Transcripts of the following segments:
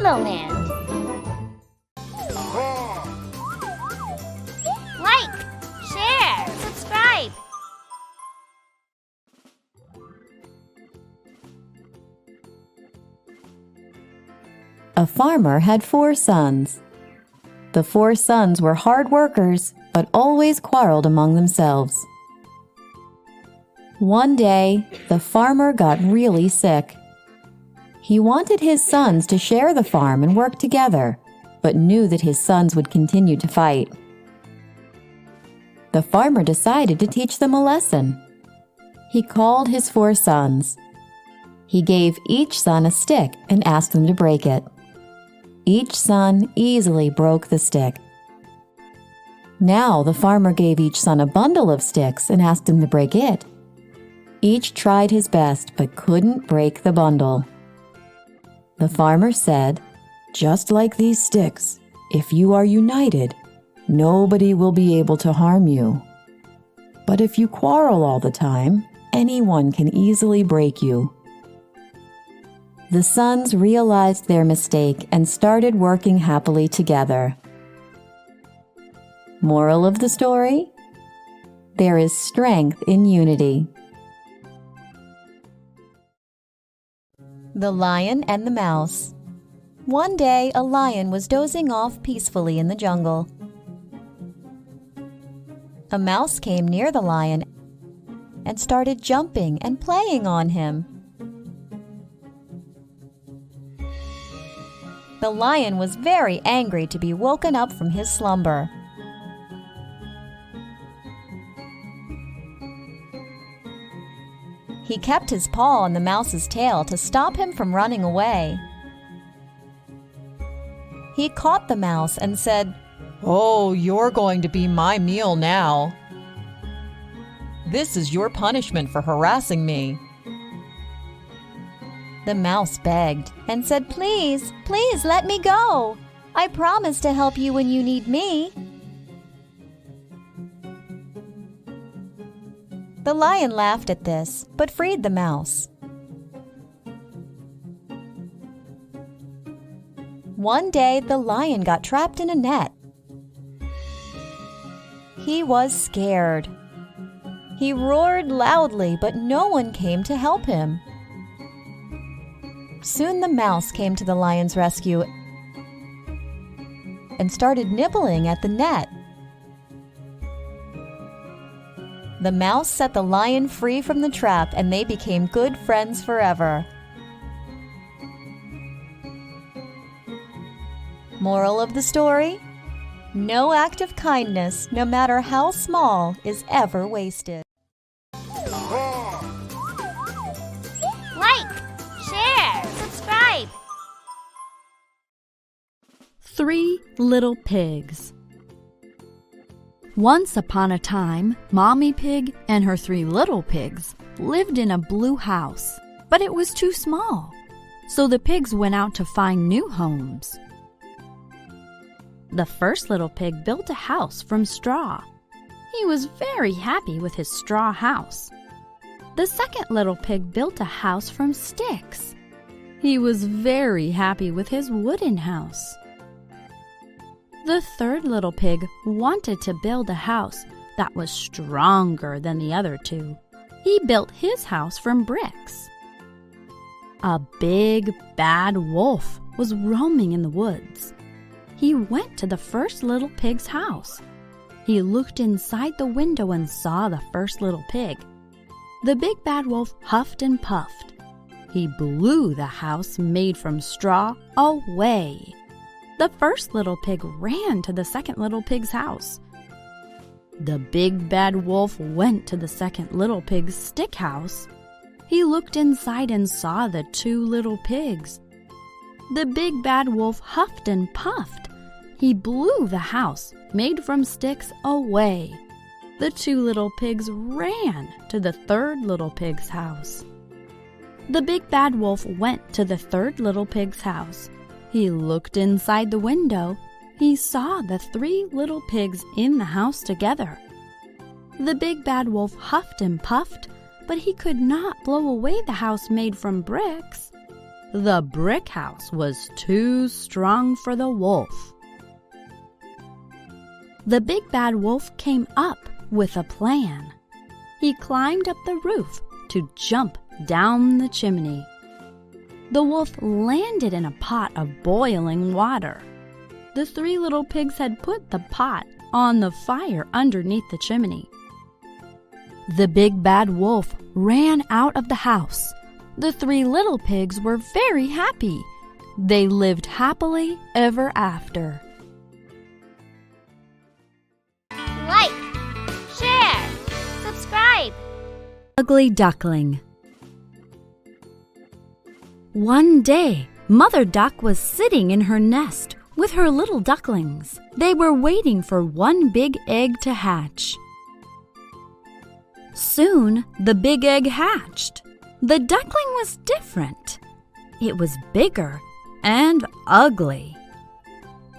KidloLand. Like, share, subscribe. A farmer had 4 sons. The 4 sons were hard workers, but always quarreled among themselves. One day, the farmer got really sick. He wanted his sons to share the farm and work together, but knew that his sons would continue to fight. The farmer decided to teach them a lesson. He called his 4 sons. He gave each son a stick and asked them to break it. Each son easily broke the stick. Now the farmer gave each son a bundle of sticks and asked him to break it. Each tried his best but couldn't break the bundle. The farmer said, "Just like these sticks, if you are united, nobody will be able to harm you. But if you quarrel all the time, anyone can easily break you." The sons realized their mistake and started working happily together. Moral of the story? There is strength in unity. The Lion and the Mouse. One day, a lion was dozing off peacefully in the jungle. A mouse came near the lion and started jumping and playing on him. The lion was very angry to be woken up from his slumber. He kept his paw on the mouse's tail to stop him from running away. He caught the mouse and said, "Oh, you're going to be my meal now. This is your punishment for harassing me." The mouse begged and said, "Please, please let me go. I promise to help you when you need me." The lion laughed at this, but freed the mouse. One day, the lion got trapped in a net. He was scared. He roared loudly, but no one came to help him. Soon the mouse came to the lion's rescue and started nibbling at the net. The mouse set the lion free from the trap, and they became good friends forever. Moral of the story? No act of kindness, no matter how small, is ever wasted. Like, share, subscribe. 3 Little Pigs. Once upon a time, Mommy Pig and her 3 little pigs lived in a blue house, but it was too small, so the pigs went out to find new homes. The first little pig built a house from straw. He was very happy with his straw house. The second little pig built a house from sticks. He was very happy with his wooden house. The third little pig wanted to build a house that was stronger than the other 2. He built his house from bricks. A big, bad wolf was roaming in the woods. He went to the first little pig's house. He looked inside the window and saw the first little pig. The big bad wolf huffed and puffed. He blew the house made from straw away. The first little pig ran to the second little pig's house. The big bad wolf went to the second little pig's stick house. He looked inside and saw the 2 little pigs. The big bad wolf huffed and puffed. He blew the house made from sticks away. The 2 little pigs ran to the third little pig's house. The big bad wolf went to the third little pig's house. He looked inside the window. He saw the 3 little pigs in the house together. The big bad wolf huffed and puffed, but he could not blow away the house made from bricks. The brick house was too strong for the wolf. The big bad wolf came up with a plan. He climbed up the roof to jump down the chimney. The wolf landed in a pot of boiling water. The three little pigs had put the pot on the fire underneath the chimney. The big bad wolf ran out of the house. The three little pigs were very happy. They lived happily ever after. Like, share, subscribe. Ugly Duckling. One day, Mother Duck was sitting in her nest with her little ducklings. They were waiting for one big egg to hatch. Soon, the big egg hatched. The duckling was different. It was bigger and ugly.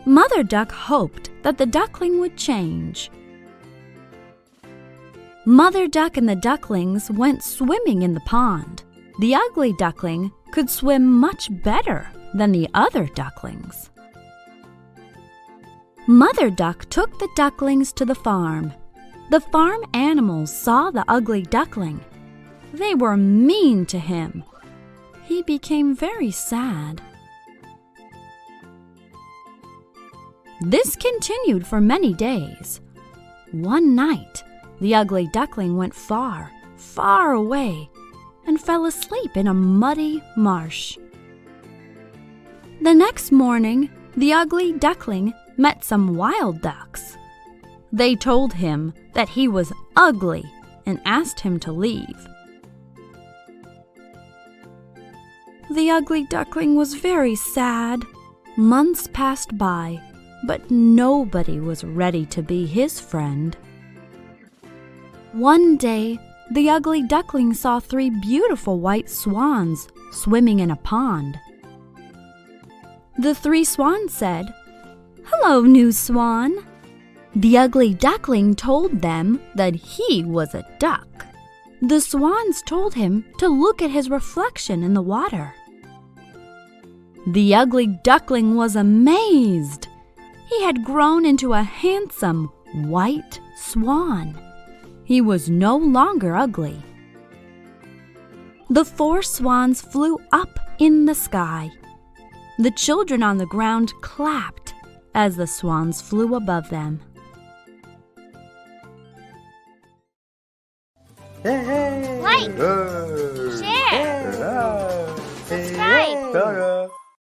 Mother Duck hoped that the duckling would change. Mother Duck and the ducklings went swimming in the pond. The ugly duckling could swim much better than the other ducklings. Mother Duck took the ducklings to the farm. The farm animals saw the ugly duckling. They were mean to him. He became very sad. This continued for many days. One night, the ugly duckling went far, far away and fell asleep in a muddy marsh. The next morning, the ugly duckling met some wild ducks. They told him that he was ugly and asked him to leave. The ugly duckling was very sad. Months passed by, but nobody was ready to be his friend. One day, the ugly duckling saw three beautiful white swans swimming in a pond. The three swans said, "Hello, new swan." The ugly duckling told them that he was a duck. The swans told him to look at his reflection in the water. The ugly duckling was amazed. He had grown into a handsome white swan. He was no longer ugly. The four swans flew up in the sky. The children on the ground clapped as the swans flew above them. Like, share, subscribe.